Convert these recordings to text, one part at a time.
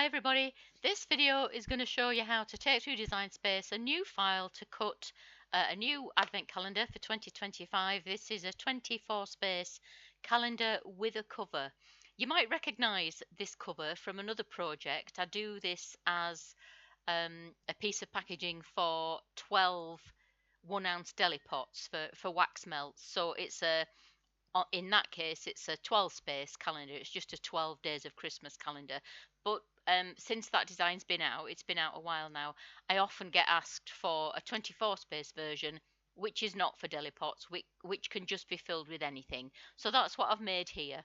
Hi everybody, this video is going to show you how to take through Design Space a new file to cut a new advent calendar for 2025. This is a 24 space calendar with a cover. You might recognize this cover from another project. I do this as a piece of packaging for 12 1-ounce deli pots for wax melts. So it's in that case, it's a 12 space calendar. It's just a 12 days of Christmas calendar. But since that design's been out, it's been out a while now, I often get asked for a 24 space version, which is not for deli pots, which can just be filled with anything. So that's what I've made here.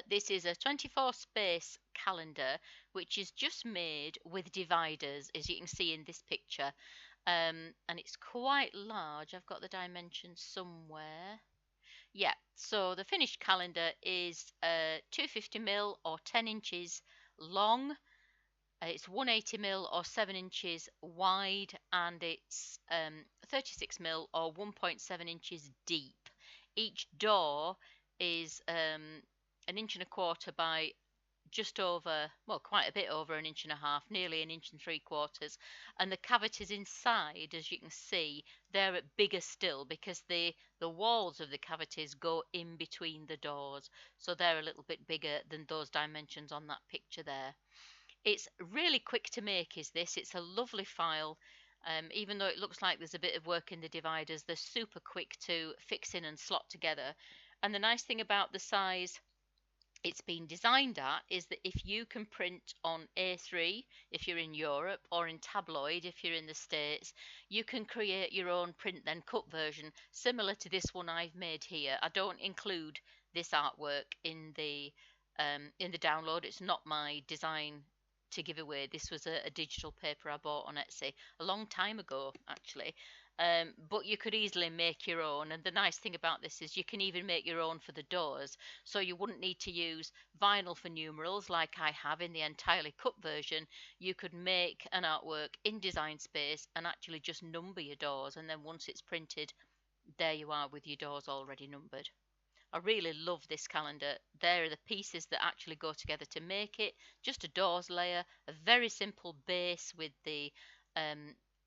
This is a 24 space calendar, which is just made with dividers, as you can see in this picture. And it's quite large. I've got the dimensions somewhere. Yeah, so the finished calendar is 250 ml or 10 inches long. It's 180 ml or 7 inches wide, and it's 36 ml or 1.7 inches deep. Each door is 1.25 inches by just over, well, quite a bit over 1.5 inches, nearly 1.75 inches. And the cavities inside, as you can see, they're bigger still because the walls of the cavities go in between the doors. So they're a little bit bigger than those dimensions on that picture there. It's really quick to make, is this. It's a lovely file. Even though it looks like there's a bit of work in the dividers, they're super quick to fix in and slot together. And the nice thing about the size it's been designed at is that if you can print on A3 if you're in Europe, or in tabloid if you're in the States, you can create your own print then cut version similar to this one I've made here. I don't include this artwork in the download. It's not my design to give away. This was a digital paper I bought on Etsy a long time ago, actually. But you could easily make your own, and the nice thing about this is you can even make your own for the doors, so you wouldn't need to use vinyl for numerals like I have in the entirely cut version. You could make an artwork in Design Space and actually just number your doors, and then once it's printed, there you are with your doors already numbered. I really love this calendar. There are the pieces that actually go together to make it. Just a doors layer, a very simple base with the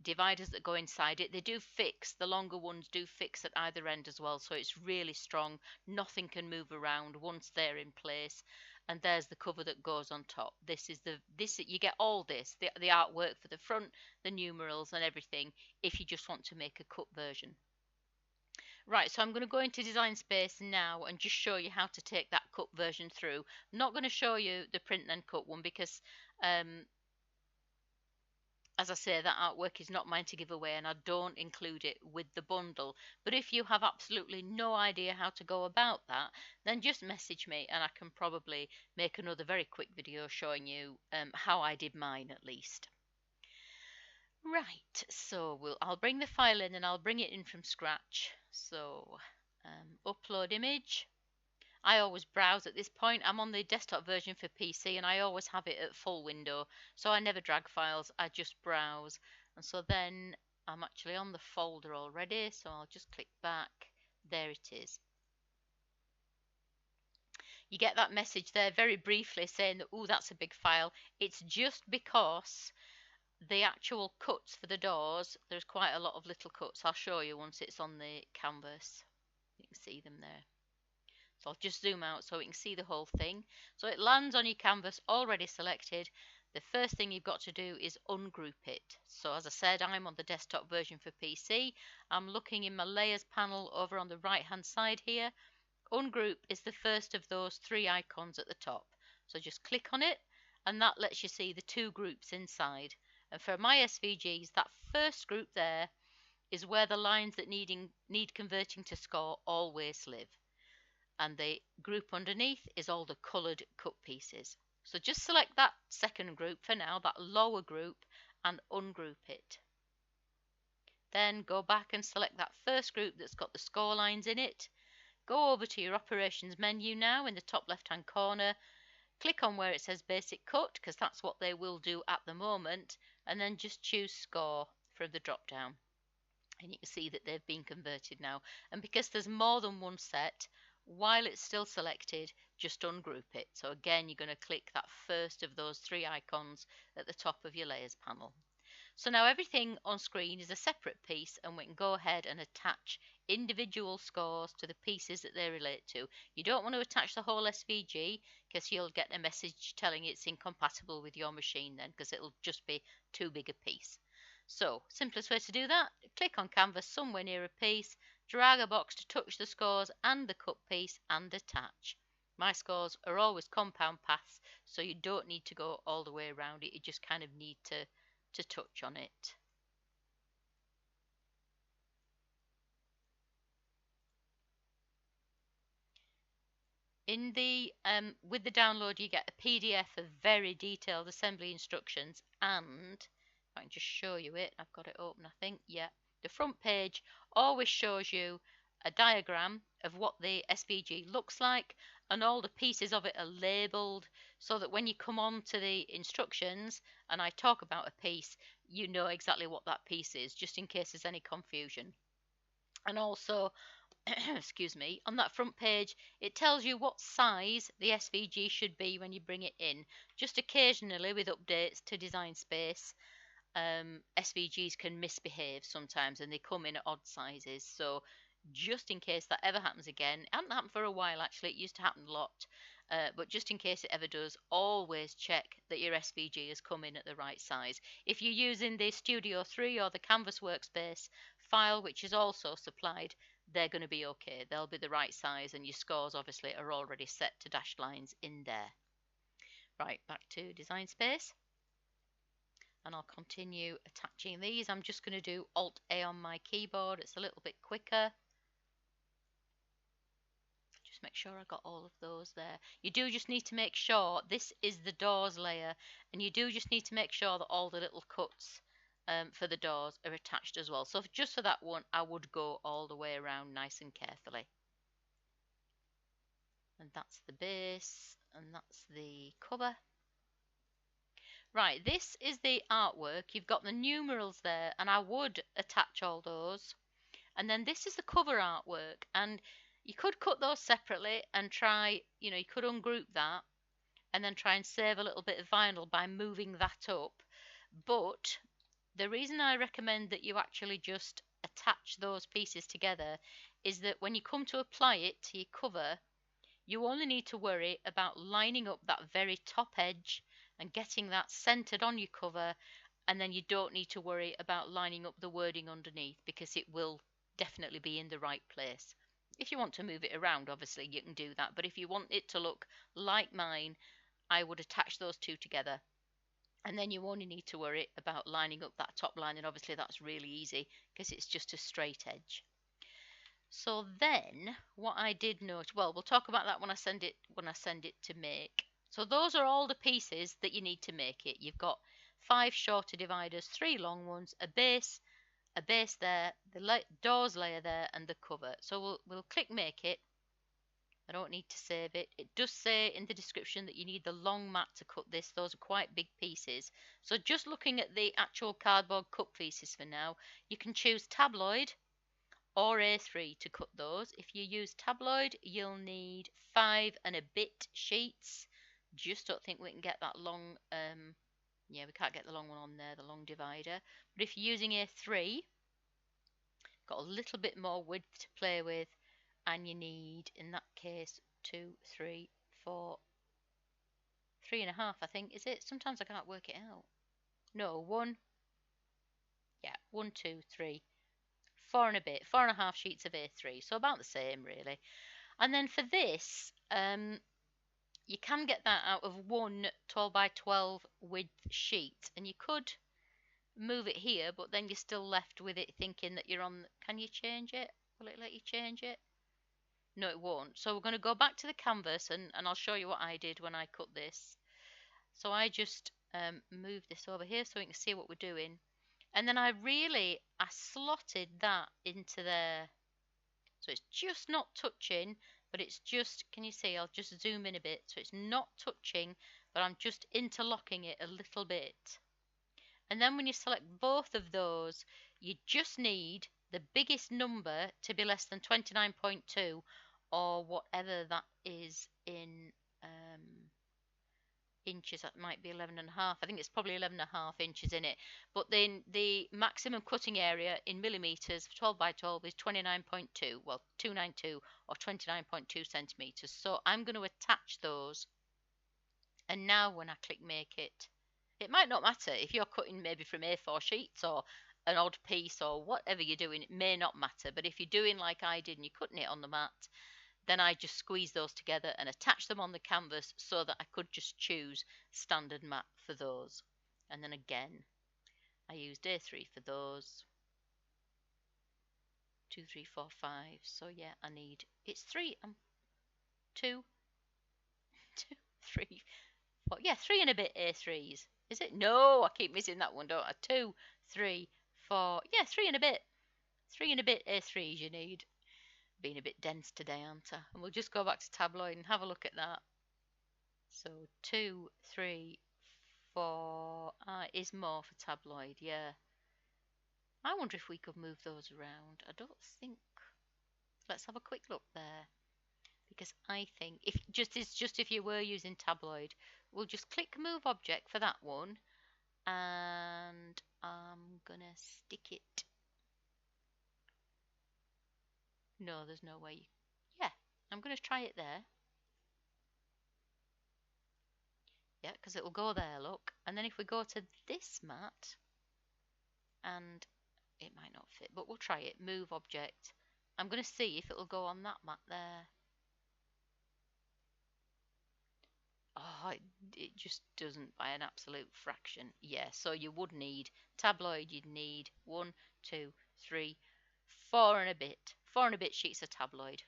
dividers that go inside it. They do fix, the longer ones do fix at either end as well, so it's really strong. Nothing can move around once they're in place. And there's the cover that goes on top. This is you get all this, the artwork for the front, the numerals and everything, if you just want to make a cut version. Right, so I'm going to go into Design Space now and just show you how to take that cut version through. I'm not going to show you the print then cut one because, as I say, that artwork is not mine to give away and I don't include it with the bundle. But if you have absolutely no idea how to go about that, then just message me and I can probably make another very quick video showing you how I did mine at least. Right, so I'll bring the file in and I'll bring it in from scratch. So upload image. I always browse at this point. I'm on the desktop version for PC and I always have it at full window, so I never drag files, I just browse. And so then I'm actually on the folder already, so I'll just click back. There it is. You get that message there very briefly saying that, oh, that's a big file. It's just because the actual cuts for the doors, there's quite a lot of little cuts. I'll show you once it's on the canvas. You can see them there. So I'll just zoom out so we can see the whole thing. So it lands on your canvas already selected. The first thing you've got to do is ungroup it. So as I said, I'm on the desktop version for PC. I'm looking in my layers panel over on the right hand side here. Ungroup is the first of those three icons at the top. So just click on it and that lets you see the two groups inside. And for my SVGs, that first group there is where the lines that need converting to score always live. And the group underneath is all the coloured cut pieces. So just select that second group for now, that lower group, and ungroup it. Then go back and select that first group that's got the score lines in it. Go over to your operations menu now in the top left hand corner. Click on where it says basic cut because that's what they will do at the moment, and then just choose score from the drop down. And you can see that they've been converted now. And because there's more than one set, while it's still selected, just ungroup it. So again, you're going to click that first of those three icons at the top of your layers panel. So now everything on screen is a separate piece, and we can go ahead and attach individual scores to the pieces that they relate to. You don't want to attach the whole SVG because you'll get a message telling it's incompatible with your machine then, because it'll just be too big a piece. So simplest way to do that, click on canvas somewhere near a piece, drag a box to touch the scores and the cut piece, and attach. My scores are always compound paths, so you don't need to go all the way around it. You just kind of need to touch on it. In the with the download, you get a PDF of very detailed assembly instructions, and if I can just show you it, I've got it open, I think. Yeah, the front page always shows you a diagram of what the SVG looks like, and all the pieces of it are labeled so that when you come on to the instructions and I talk about a piece, you know exactly what that piece is, just in case there's any confusion. And also, excuse me, on that front page, it tells you what size the SVG should be when you bring it in. Just occasionally, with updates to Design Space, SVGs can misbehave sometimes and they come in at odd sizes. So just in case that ever happens again, it hasn't happened for a while actually, it used to happen a lot, but just in case it ever does, always check that your SVG has come in at the right size. If you're using the Studio 3 or the Canvas Workspace file, which is also supplied, they're going to be okay. They'll be the right size, and your scores obviously are already set to dashed lines in there. Right, back to Design Space. And I'll continue attaching these. I'm just going to do Alt A on my keyboard. It's a little bit quicker. Just make sure I got all of those there. You do just need to make sure this is the doors layer, and you do just need to make sure that all the little cuts for the doors are attached as well. So just for that one, I would go all the way around nice and carefully. And that's the base, and that's the cover. Right, this is the artwork. You've got the numerals there, and I would attach all those. And then this is the cover artwork, and you could cut those separately and try, you could ungroup that and then try and save a little bit of vinyl by moving that up. But the reason I recommend that you actually just attach those pieces together is that when you come to apply it to your cover, you only need to worry about lining up that very top edge and getting that centered on your cover, and then you don't need to worry about lining up the wording underneath because it will definitely be in the right place. If you want to move it around, obviously you can do that, but if you want it to look like mine, I would attach those two together, and then you only need to worry about lining up that top line, and obviously that's really easy because it's just a straight edge. So then what I did note, well, we'll talk about that when I send it to make. So those are all the pieces that you need to make it. You've got 5 shorter dividers, 3 long ones, a base there, the doors layer there, and the cover. So we'll click make it. I don't need to save it. It does say in the description that you need the long mat to cut this. Those are quite big pieces. So just looking at the actual cardboard cut pieces for now, you can choose tabloid or A3 to cut those. If you use tabloid, you'll need 5 and a bit sheets. Just don't think we can get that long, yeah, we can't get the long one on there, the long divider. But if you're using A3, got a little bit more width to play with, and you need, in that case, 2, 3, 4, 3.5, I think, is it? Sometimes I can't work it out. No, 1, yeah, 1, 2, 3, 4 and a bit, 4.5 sheets of A3, so about the same really. And then for this, you can get that out of one 12 by 12 width sheet, and you could move it here, but then you're still left with it thinking that you're on. Can you change it? Will it let you change it? No, it won't. So we're going to go back to the canvas, and I'll show you what I did when I cut this. So I just moved this over here so we can see what we're doing. And then I slotted that into there. So it's just not touching, but it's just, can you see, I'll just zoom in a bit. So it's not touching, but I'm just interlocking it a little bit. And then when you select both of those, you just need the biggest number to be less than 29.2 or whatever that is in inches. That might be 11.5. I think it's probably 11.5 inches in it. But then the maximum cutting area in millimeters 12 by 12 is 29.2, well, 292 or 29.2 centimeters. So I'm going to attach those. And now when I click make it might not matter if you're cutting maybe from A4 sheets or an odd piece or whatever you're doing, it may not matter. But if you're doing like I did and you're cutting it on the mat, then I just squeeze those together and attach them on the canvas so that I could just choose standard mat for those. And then again, I used A3 for those. 2, 3, 4, 5. So yeah, I need, it's 3, 2, 2, 3, 4. Yeah, 3 and a bit A3s. Is it? No, I keep missing that one, don't I? 2, 3, 4. Yeah, 3 and a bit. 3 and a bit A3s you need. Being a bit dense today, aren't I? And we'll just go back to tabloid and have a look at that. So 2, 3, 4 is more for tabloid, yeah. I wonder if we could move those around. I don't think. Let's have a quick look there. Because I think if just if you were using tabloid, we'll just click move object for that one. And I'm gonna stick it. No, there's no way. Yeah, I'm gonna try it there. Yeah, because it will go there, look. And then if we go to this mat, and it might not fit, but we'll try it. Move object. I'm going to see if it will go on that mat there. Oh, it just doesn't by an absolute fraction. Yeah, so you would need tabloid. You'd need 1, 2, 3, 4 and a bit. 4 and a bit sheets of tabloid.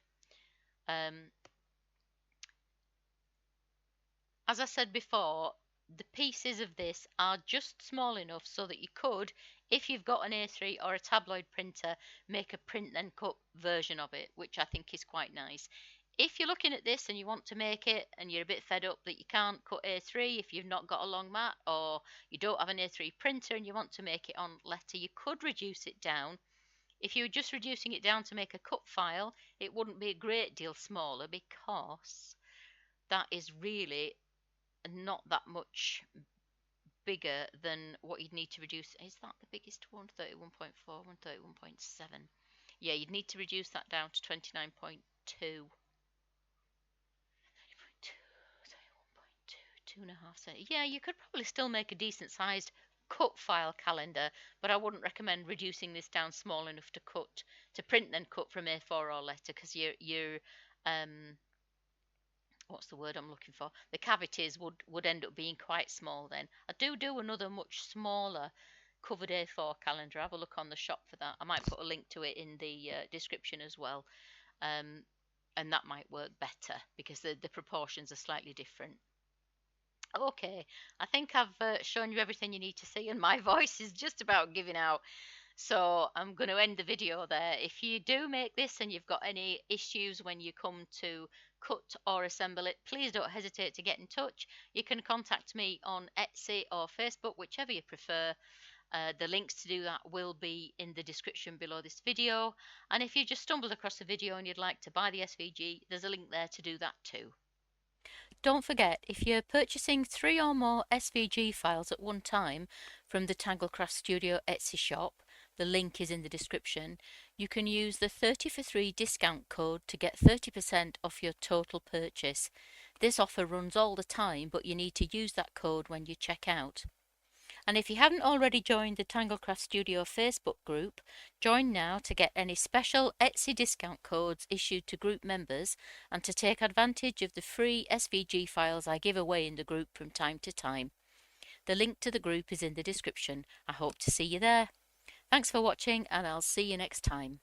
As I said before, the pieces of this are just small enough so that you could, if you've got an A3 or a tabloid printer, make a print and cut version of it, which I think is quite nice. If you're looking at this and you want to make it and you're a bit fed up that you can't cut A3 if you've not got a long mat, or you don't have an A3 printer and you want to make it on letter, you could reduce it down. If you were just reducing it down to make a cut file, it wouldn't be a great deal smaller, because that is really not that much bigger than what you'd need to reduce. Is that the biggest one? 31.4, 131.7. Yeah, you'd need to reduce that down to 29.2. 2.5 cent. Yeah, you could probably still make a decent sized cut file calendar, but I wouldn't recommend reducing this down small enough to cut, to print and cut from A4 or letter, because you're what's the word I'm looking for? The cavities would end up being quite small then. I do another much smaller covered A4 calendar. Have a look on the shop for that. I might put a link to it in the description as well. And that might work better because the proportions are slightly different. Okay, I think I've shown you everything you need to see, and my voice is just about giving out. So I'm going to end the video there. If you do make this and you've got any issues when you come to cut or assemble it, please don't hesitate to get in touch. You can contact me on Etsy or Facebook, whichever you prefer. The links to do that will be in the description below this video. And if you just stumbled across the video and you'd like to buy the SVG, there's a link there to do that too. Don't forget, if you're purchasing 3 or more SVG files at one time from the Tanglecraft Studio Etsy shop, the link is in the description, you can use the 30 for 3 discount code to get 30% off your total purchase. This offer runs all the time, but you need to use that code when you check out. And if you haven't already joined the Tanglecraft Studio Facebook group, join now to get any special Etsy discount codes issued to group members and to take advantage of the free SVG files I give away in the group from time to time. The link to the group is in the description. I hope to see you there. Thanks for watching, and I'll see you next time.